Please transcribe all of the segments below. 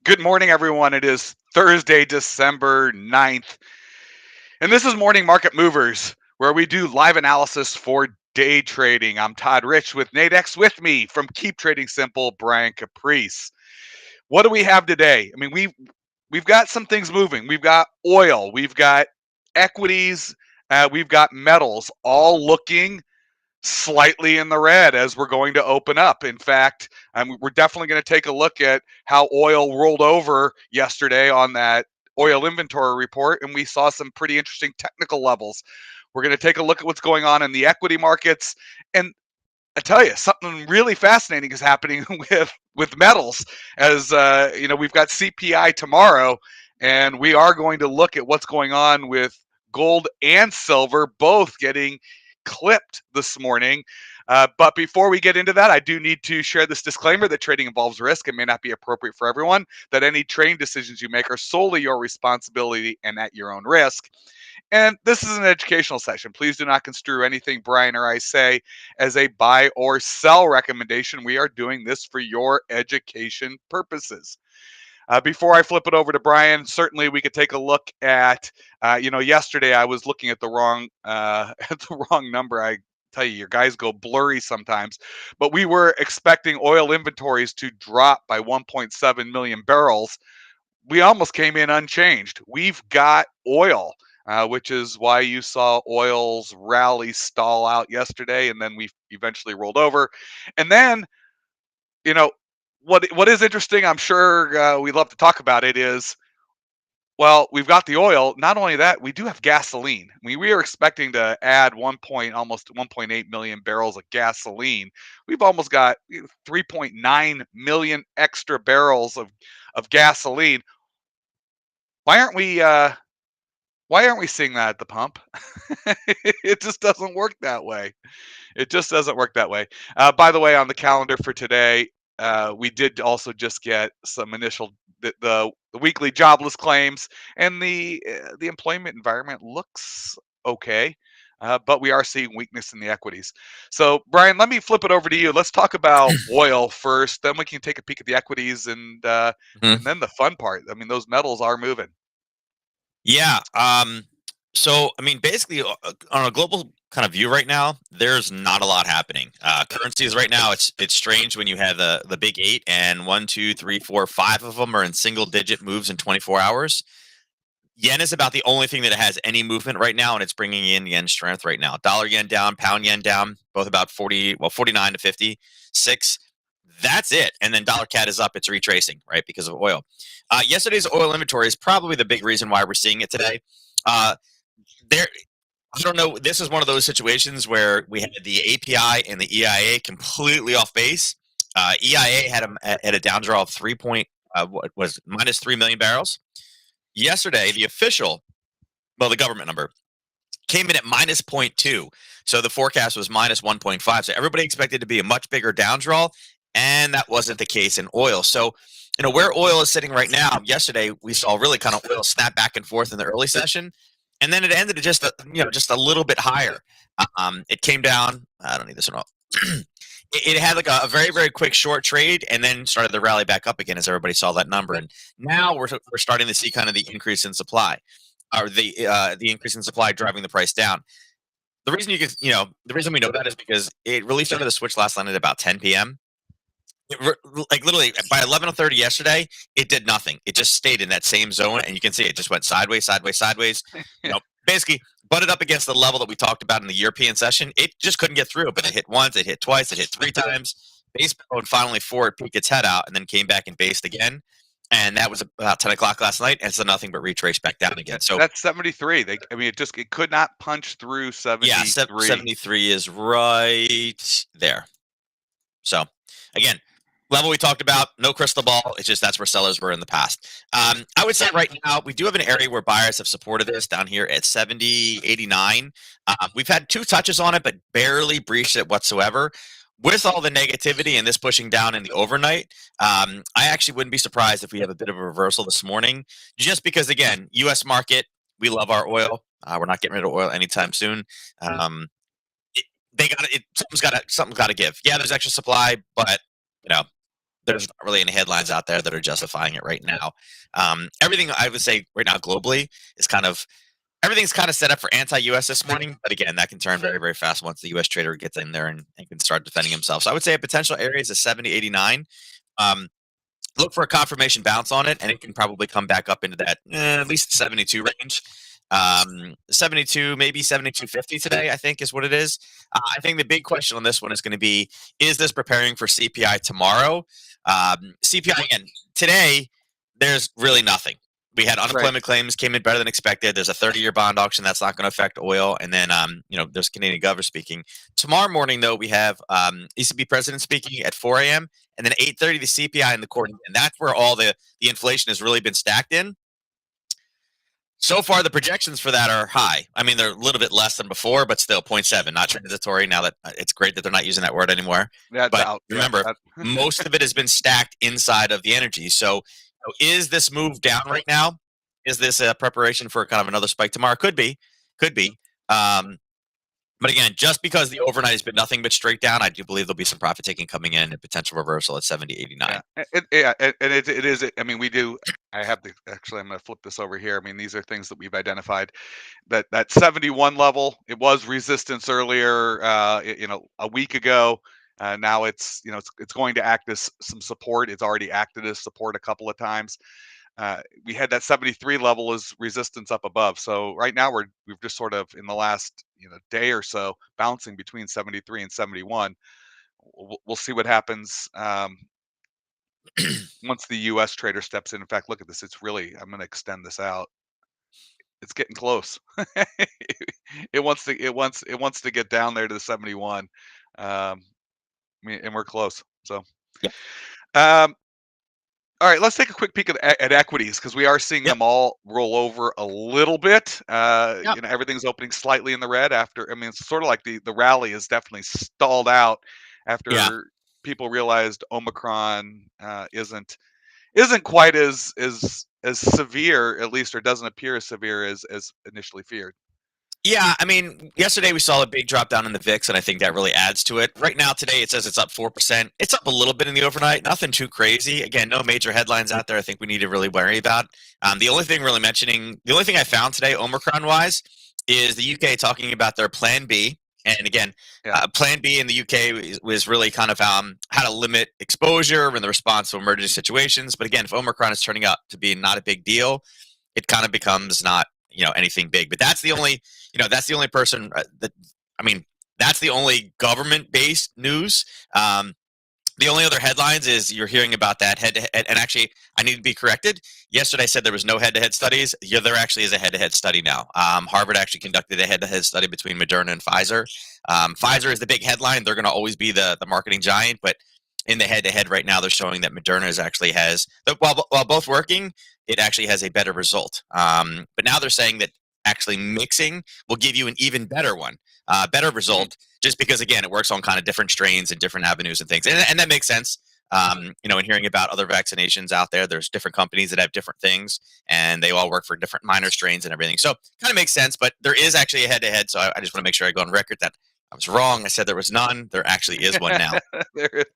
Good morning, everyone. It is Thursday, December 9th, and this is Morning Market Movers, where we do live analysis for day trading. I'm Todd Rich with Nadex. With me from Keep Trading Simple, Brian Caprice. What do we have today? I mean, we've got some things moving. We've got oil, we've got equities, we've got metals, all looking slightly in the red as we're going to open up. In fact, we're definitely going to take a look at how oil rolled over yesterday on that oil inventory report, and we saw some pretty interesting technical levels. We're going to take a look at what's going on in the equity markets, and I tell you, something really fascinating is happening with metals. As we've got CPI tomorrow, and we are going to look at what's going on with gold and silver, both getting clipped this morning. But before we get into that, I do need to share this disclaimer that trading involves risk and may not be appropriate for everyone, that any trading decisions you make are solely your responsibility and at your own risk. And this is an educational session. Please do not construe anything Brian or I say as a buy or sell recommendation. We are doing this for your education purposes. Before I flip it over to Brian, certainly we could take a look at, yesterday I was looking at the wrong at the wrong number. I tell you, your guys go blurry sometimes, but we were expecting oil inventories to drop by 1.7 million barrels. We almost came in unchanged. We've got oil, which is why you saw oil's rally stall out yesterday, and then we eventually rolled over. And then, you know, what is interesting, I'm sure we love to talk about it, is well, we've got the oil. Not only that, we do have gasoline. I mean, we are expecting to add almost 1.8 million barrels of gasoline. We've almost got 3.9 million extra barrels of gasoline. Why aren't we seeing that at the pump? It just doesn't work that way. It just doesn't work that way. By the way, on the calendar for today, we did also just get some initial the weekly jobless claims, and the employment environment looks okay. But we are seeing weakness in the equities. So, Brian, let me flip it over to you. Let's talk about oil first. Then we can take a peek at the equities, Mhm. and then the fun part. I mean, those metals are moving. Yeah. So, I mean, basically, on a global kind of view right now, there's not a lot happening. Currencies right now, it's strange when you have the big eight and one, two, three, four, five of them are in single digit moves in 24 hours. Yen is about the only thing that has any movement right now, and it's bringing in yen strength right now. Dollar yen down, pound yen down, both about 49 to 56. That's it. And then dollar cat is up. It's retracing, right, because of oil. Yesterday's oil inventory is probably the big reason why we're seeing it today. Uh, there, I don't know. This is one of those situations where we had the API and the EIA completely off base. EIA had a down draw of what was minus 3 million barrels. Yesterday, the official, well, the government number came in at minus zero point 0.2. So the forecast was minus 1.5. So everybody expected to be a much bigger down draw, and that wasn't the case in oil. So, where oil is sitting right now, yesterday we saw really kind of oil snap back and forth in the early session, and then it ended at just a little bit higher. It came down. I don't need this at all. It had like a very, very quick short trade and then started to rally back up again as everybody saw that number. And now we're starting to see kind of the increase in supply, or the increase in supply driving the price down. The reason we know that is because it really started to switch last night at about 10 p.m. Like literally by 11:30 yesterday, it did nothing. It just stayed in that same zone, and you can see it just went sideways, sideways, sideways. Basically butted up against the level that we talked about in the European session. It just couldn't get through, but it hit once, it hit twice, it hit three times. Base and finally four, it peeked its head out and then came back and based again. And that was about 10 o'clock last night, and so nothing but retrace back down again. So That's 73. It could not punch through yeah, 73. 73 is right there. So again, level we talked about, no crystal ball. It's just that's where sellers were in the past. I would say right now we do have an area where buyers have supported this down here at 70.89. We've had two touches on it, but barely breached it whatsoever. With all the negativity and this pushing down in the overnight, I actually wouldn't be surprised if we have a bit of a reversal this morning, just because again, U.S. market, we love our oil. We're not getting rid of oil anytime soon. They got it. Something's got to give. Yeah, there's extra supply, but you know there's not really any headlines out there that are justifying it right now. Everything I would say right now globally is everything's kind of set up for anti-US this morning, but again, that can turn very, very fast once the US trader gets in there and can start defending himself. So I would say a potential area is a 70.89. Um, look for a confirmation bounce on it, and it can probably come back up into that at least 72 range. 72, maybe 72.50 today, I think is what it is. I think the big question on this one is going to be, is this preparing for CPI tomorrow? CPI, again, today, there's really nothing. We had unemployment claims came in better than expected. There's a 30-year bond auction that's not going to affect oil, and then there's Canadian governor speaking tomorrow morning. Though we have ECB president speaking at 4 a.m. and then 8:30 the CPI in the court, and that's where all the inflation has really been stacked in. So far, the projections for that are high. I mean, they're a little bit less than before, but still 0.7, not transitory. Now that it's great that they're not using that word anymore. But remember, most of it has been stacked inside of the energy. So is this move down right now? Is this a preparation for kind of another spike tomorrow? Could be. But again, just because the overnight has been nothing but straight down, I do believe there'll be some profit taking coming in and potential reversal at 70.89. Yeah, and it is. I mean, we do. I have the actually. I'm going to flip this over here. I mean, these are things that we've identified. That 71 level. It was resistance earlier. A week ago. Now it's it's going to act as some support. It's already acted as support a couple of times. We had that 73 level as resistance up above. So right now we've just sort of in the last day or so bouncing between 73 and 71. We'll see what happens once the U.S. trader steps in. In fact, look at this. It's really, I'm going to extend this out. It's getting close. It wants to get down there to the 71. I mean, and we're close. So, all right, let's take a quick peek at equities because we are seeing them all roll over a little bit. Everything's opening slightly in the red after. I mean, it's sort of like the rally is definitely stalled out after people realized Omicron isn't quite as severe, at least, or doesn't appear as severe as initially feared. Yeah, I mean, yesterday we saw a big drop down in the VIX, and I think that really adds to it. Right now, today, it says it's up 4%. It's up a little bit in the overnight, nothing too crazy. Again, no major headlines out there I think we need to really worry about. The only thing I found today, Omicron-wise, is the UK talking about their Plan B. And again, Plan B in the UK was really kind of how to limit exposure in the response to emergency situations. But again, if Omicron is turning out to be not a big deal, it kind of becomes not anything big. But that's the only person that's the only government-based news. The only other headlines is you're hearing about that head-to-head, and actually, I need to be corrected. Yesterday, I said there was no head-to-head studies. Yeah, there actually is a head-to-head study now. Harvard actually conducted a head-to-head study between Moderna and Pfizer. Pfizer is the big headline. They're going to always be the marketing giant, but in the head-to-head right now, they're showing that Moderna actually has, while both working, it actually has a better result. But now they're saying that actually mixing will give you an even better one. Better result, just because again it works on kind of different strains and different avenues and things, and that makes sense. In hearing about other vaccinations out there's different companies that have different things, and they all work for different minor strains and everything. So kind of makes sense. But there is actually a head-to-head, so I just want to make sure I go on record that I was wrong. I said there was none. There actually is one now.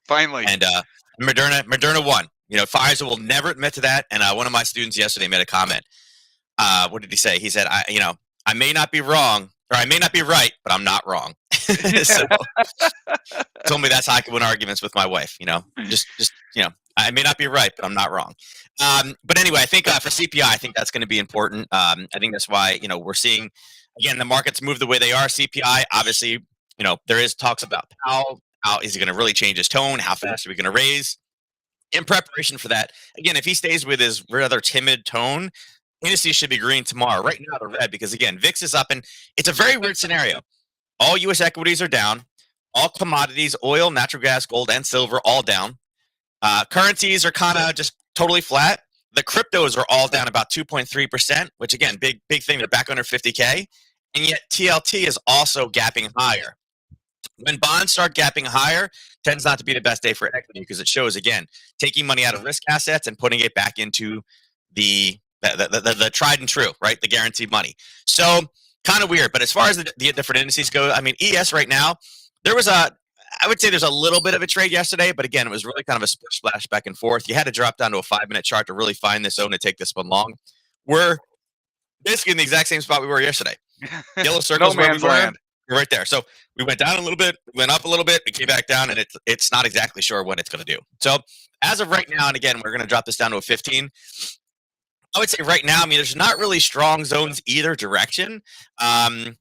Finally, and Moderna won. Pfizer will never admit to that. And one of my students yesterday made a comment. What did he say? He said, I may not be wrong, or I may not be right, but I'm not wrong. So told me that's how I can win arguments with my wife. I may not be right, but I'm not wrong. But anyway, I think for CPI, I think that's going to be important. I think that's why we're seeing again the markets move the way they are. CPI, obviously, there is talks about Powell. How is he going to really change his tone? How fast are we going to raise? In preparation for that, again, if he stays with his rather timid tone, indices should be green tomorrow. Right now, they're red because, again, VIX is up, and it's a very weird scenario. All U.S. equities are down. All commodities, oil, natural gas, gold, and silver, all down. Currencies are kind of just totally flat. The cryptos are all down about 2.3%, which, again, big thing. They're back under 50K. And yet TLT is also gapping higher. When bonds start gapping higher, tends not to be the best day for equity because it shows, again, taking money out of risk assets and putting it back into the tried and true, right? The guaranteed money. So kind of weird. But as far as the different indices go, I mean, ES right now, there was I would say there's a little bit of a trade yesterday, but again, it was really kind of a splash back and forth. You had to drop down to a 5-minute chart to really find this zone to take this one long. We're basically in the exact same spot we were yesterday. Yellow No circles where we man's were. land. We're right there. So we went down a little bit, went up a little bit, we came back down, and it's not exactly sure what it's going to do. So as of right now, and again, we're going to drop this down to a 15. I would say right now, I mean, there's not really strong zones either direction. I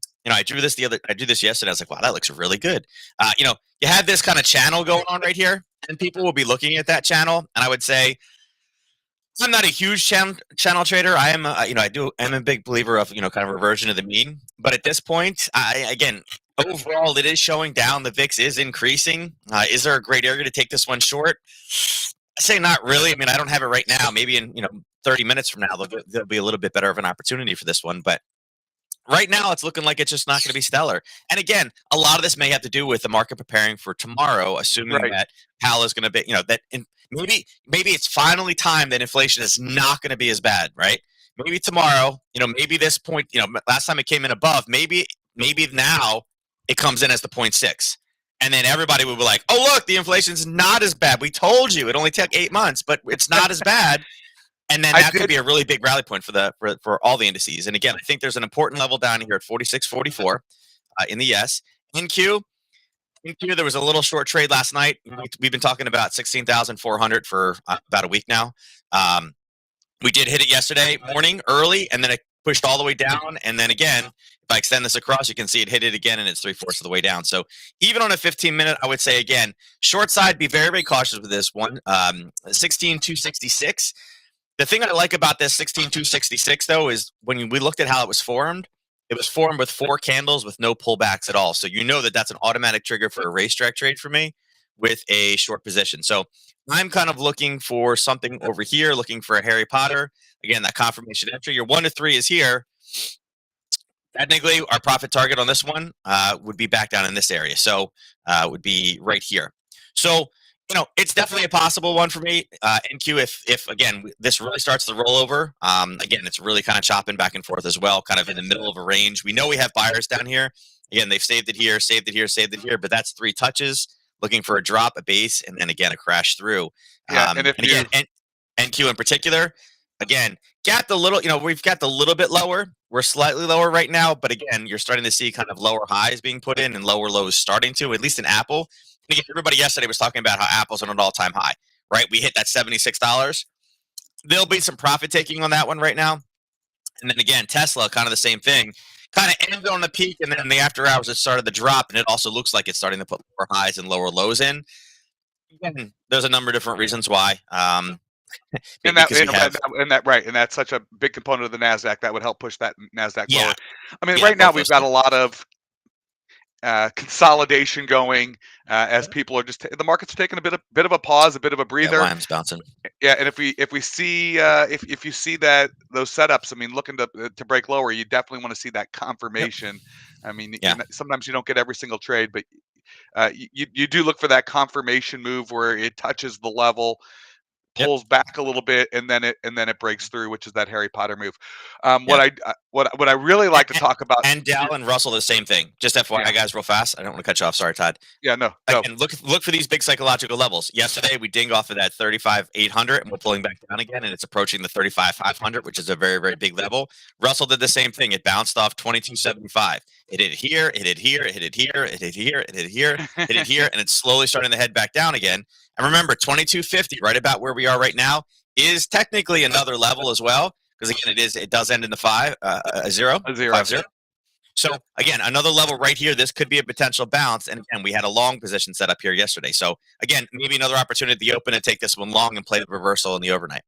drew this yesterday. I was like, wow, that looks really good. You have this kind of channel going on right here, and people will be looking at that channel. And I would say I'm not a huge channel trader. I am, I'm a big believer of, kind of reversion of the mean. But at this point, again, overall, it is showing down. The VIX is increasing. Is there a great area to take this one short? I say not really. I mean, I don't have it right now. Maybe in 30 minutes from now, there'll be a little bit better of an opportunity for this one. But right now, it's looking like it's just not going to be stellar. And again, a lot of this may have to do with the market preparing for tomorrow, assuming Right. that Powell is going to be, maybe it's finally time that inflation is not going to be as bad, right? Maybe tomorrow, maybe this point, last time it came in above, maybe now it comes in as the 0.6. And then everybody will be like, oh, look, the inflation's not as bad. We told you it only took 8 months, but it's not as bad. And then I that could did. be a really big rally point for all the indices. And again, I think there's an important level down here at 46.44 in the S. In Q, there was a little short trade last night. We've been talking about 16,400 for about a week now. We did hit it yesterday morning early, and then it pushed all the way down. And then again, if I extend this across, you can see it hit it again, and it's 3/4 of the way down. So even on a 15-minute, I would say again, short side, be very, very cautious with this one. 16,266. The thing I like about this 16,266 though is when we looked at how it was formed with 4 candles with no pullbacks at all. So you know that that's an automatic trigger for a racetrack trade for me with a short position. So I'm kind of looking for something over here, looking for a Harry Potter. Again, that confirmation entry. Your 1 to 3 is here. Technically, our profit target on this one would be back down in this area. So would be right here. So it's definitely a possible one for me. NQ, if again this really starts to roll over, again it's really kind of chopping back and forth as well, kind of in the middle of a range. We know we have buyers down here. Again, they've saved it here, saved it here, saved it here, but that's 3 touches, looking for a drop, a base, and then again a crash through. Yeah, and if And you again, NQ in particular, again, gapped a little. We've got the little bit lower. We're slightly lower right now, but again, you're starting to see kind of lower highs being put in and lower lows starting to, at least in Apple. Again, everybody yesterday was talking about how Apple's on an all-time high, right? We hit that $76. There'll be some profit taking on that one right now. And then again, Tesla, kind of the same thing. Kind of ended on the peak, and then in the after hours, it started to drop, and it also looks like it's starting to put lower highs and lower lows in. Again, there's a number of different reasons why. and Maybe that because we have, and that right, and that's such a big component of the Nasdaq that would help push that Nasdaq yeah, lower. I mean, yeah, right now both we've those got a things. lot of consolidation going as people are just the market's taking a bit of a pause, a bit of a Yeah, breather. Lime's bouncing. Yeah, and if we see if you see that those setups, I mean, looking to break lower, you definitely want to see that Yep. confirmation. I mean, Yeah. sometimes you don't get every single trade, but you do look for that confirmation move where it touches the level, Yep. pulls back a little bit, and then it breaks through, which is that Harry Potter move. Yep. What I really like to And, talk about. and Dow and Russell, the same thing. Just Yeah, FYI, guys, real fast. I don't want to cut you off. Sorry, Todd. yeah, no, go. Again, look for these big psychological levels. Yesterday, we dinged off of that 35,800, and we're pulling back down again, and it's approaching the 35,500, which is a very, very big level. Russell did the same thing. It bounced off 2275. It hit here, it hit here, it hit here, it hit here, it hit here, hit it here, and it's slowly starting to head back down again. And remember, 2250, right about where we are right now, is technically another level as well, because again, it does end in the a zero, A zero. 5-0. So again, another level right here. This could be a potential bounce. And again, we had a long position set up here yesterday. So again, maybe another opportunity at the open to take this one long and play the reversal in the overnight.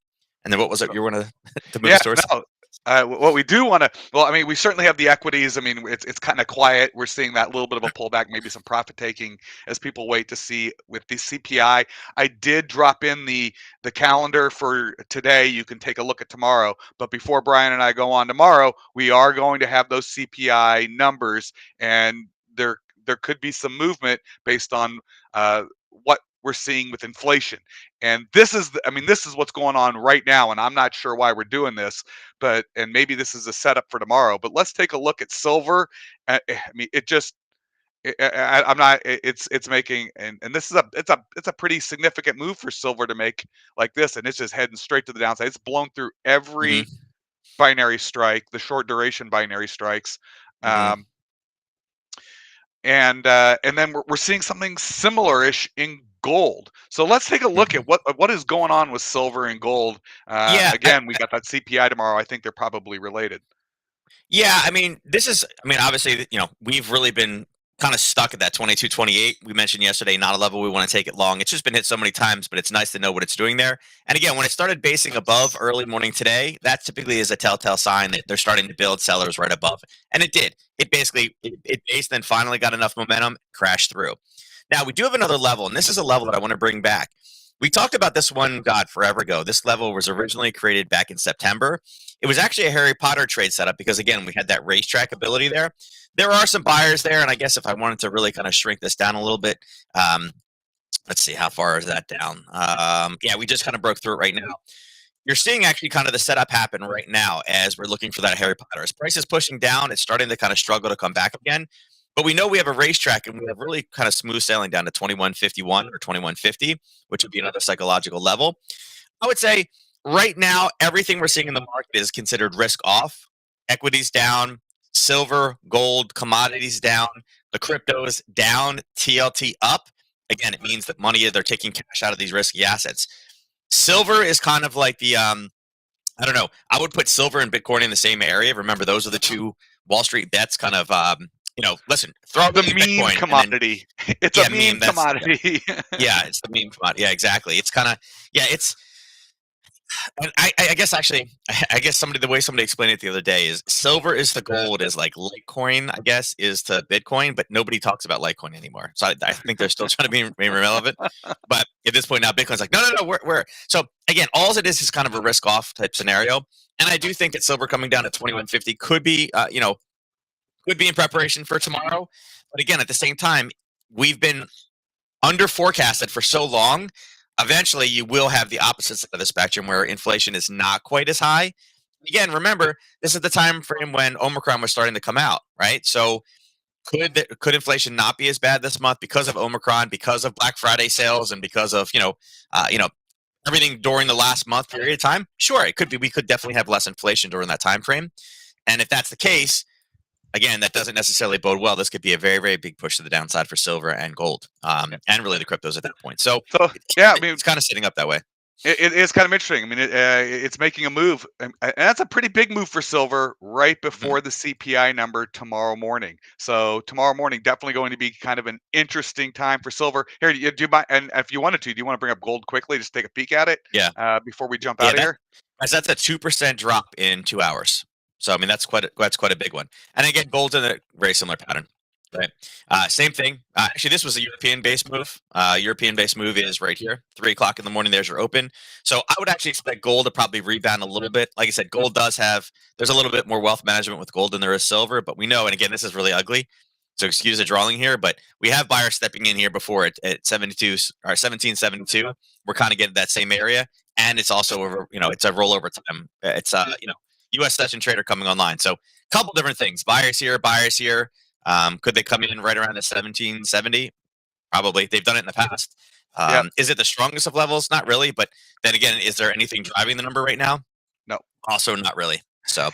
And then what was it you were going to move Yeah, us towards? no. What we do want to, well, I mean, we certainly have the equities. I mean, it's kind of quiet. We're seeing that little bit of a pullback, maybe some profit taking as people wait to see with the CPI. I did drop in the calendar for today. You can take a look at tomorrow. But before Brian and I go on tomorrow, we are going to have those CPI numbers, and there could be some movement based on what we're seeing with inflation. And I mean, this is what's going on right now, and I'm not sure why we're doing this, and maybe this is a setup for tomorrow. But let's take a look at silver. I mean, it just I'm not. It's making, and this is a pretty significant move for silver to make like this, and it's just heading straight to the downside. It's blown through every Hmm. binary strike, the short duration binary strikes, Hmm. um, and then we're seeing something similar-ish in gold. So let's take a look at Hmm. what is going on with silver and gold. Yeah, Again, we got that CPI tomorrow. I think they're probably related. yeah, I mean, obviously, we've really been kind of stuck at that 22, 28. We mentioned yesterday, not a level we want to take it long. It's just been hit so many times, but it's nice to know what it's doing there. And again, when it started basing above early morning today, that typically is a telltale sign that they're starting to build sellers right above. And it did. It basically it based, then finally got enough momentum, crashed through. Now we do have another level, and this is a level that I want to bring back. We talked about this one, God, forever ago. This level was originally created back in September. It was actually a Harry Potter trade setup because, again, we had that racetrack ability there. There are some buyers there, and I guess if I wanted to really kind of shrink this down a little bit, um, let's see, how far is that down? Yeah, we just kind of broke through it right now. You're seeing actually kind of the setup happen right now as we're looking for that Harry Potter. As price is pushing down, it's starting to kind of struggle to come back again. But we know we have a racetrack and we have really kind of smooth sailing down to 2151 or 2150, which would be another psychological level. I would say right now, everything we're seeing in the market is considered risk off. Equities down, silver, gold, commodities down, the cryptos down, TLT up. Again, it means that money, they're taking cash out of these risky assets. Silver is kind of like I don't know. I would put silver and Bitcoin in the same area. Remember, those are the two Wall Street bets kind of, listen, throw The everything in meme Bitcoin and then, commodity. It's a yeah, meme. meme commodity. Yeah, it's the meme commodity. Yeah, exactly. It's kind of, yeah, it's, and I guess actually, I guess the way somebody explained it the other day is silver is the gold is like Litecoin, I guess, is to Bitcoin, but nobody talks about Litecoin anymore. So I think they're still trying to be relevant. But at this point now, Bitcoin's like, no, no, no, we're. So again, all it is kind of a risk off type scenario. And I do think that silver coming down to 2150 could be, could be in preparation for tomorrow. But again, at the same time, we've been under forecasted for so long, eventually you will have the opposite side of the spectrum where inflation is not quite as high. Again, remember, this is the time frame when Omicron was starting to come out, right? So could inflation not be as bad this month because of Omicron, because of Black Friday sales, and because of everything during the last month period of time? Sure, it could be. We could definitely have less inflation during that time frame, and if that's the case, again, that doesn't necessarily bode well. This could be a very, very big push to the downside for silver and gold, and really the cryptos at that point. So So yeah, I mean, it's kind of setting up that way. it is kind of interesting. I mean, it's making a move, and that's a pretty big move for silver right Mhm. before the CPI number tomorrow morning. So tomorrow morning, definitely going to be kind of an interesting time for silver. Here, do you mind? And if you wanted to, do you want to bring up gold quickly, just take a peek at it Yeah, before we jump yeah, out of here? that's a 2% drop in 2 hours. So I mean that's quite a big one. And again, gold's in a very similar pattern. Right. Same thing. Actually, this was a European-based move. European-based move is right here, 3 o'clock in the morning. There's your open. So I would actually expect gold to probably rebound a little bit. Like I said, gold does have. There's a little bit more wealth management with gold than there is silver, but we know. And again, this is really ugly. So excuse the drawing here, but we have buyers stepping in here before at 72 or 1772. We're kind of getting that same area, and it's also it's a rollover time. It's U.S. session trader coming online. So a couple different things. Buyers here, buyers here. Could they come in right around the 1770? Probably. They've done it in the past. Yep. Is it the strongest of levels? Not really. But then again, is there anything driving the number right now? No. Also, not really. So,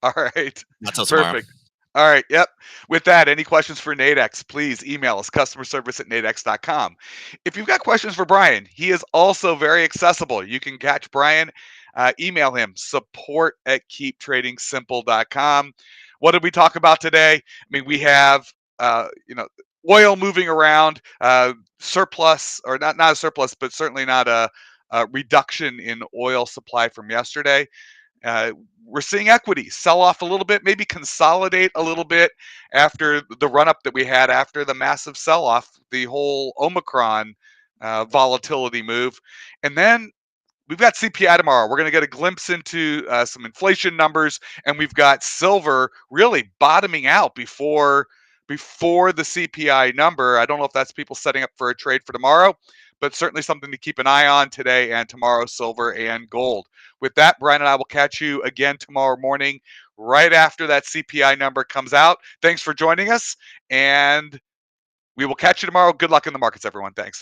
All right. not till tomorrow. Perfect. All right. Yep. With that, any questions for Nadex, please email us customer service at nadex.com. If you've got questions for Brian, he is also very accessible. You can catch Brian, email him support at keeptradingsimple.com. What did we talk about today? I mean, we have, oil moving around, surplus, or not a surplus, but certainly not a reduction in oil supply from yesterday. Uh, we're seeing equities sell off a little bit, maybe consolidate a little bit after the run up that we had after the massive sell off, the whole Omicron volatility move. And then we've got CPI tomorrow. We're going to get a glimpse into some inflation numbers, and we've got silver really bottoming out before the CPI number. I don't know if that's people setting up for a trade for tomorrow, but certainly something to keep an eye on today and tomorrow, silver and gold. With that, Brian and I will catch you again tomorrow morning, right after that CPI number comes out. Thanks for joining us, and we will catch you tomorrow. Good luck in the markets, everyone. Thanks.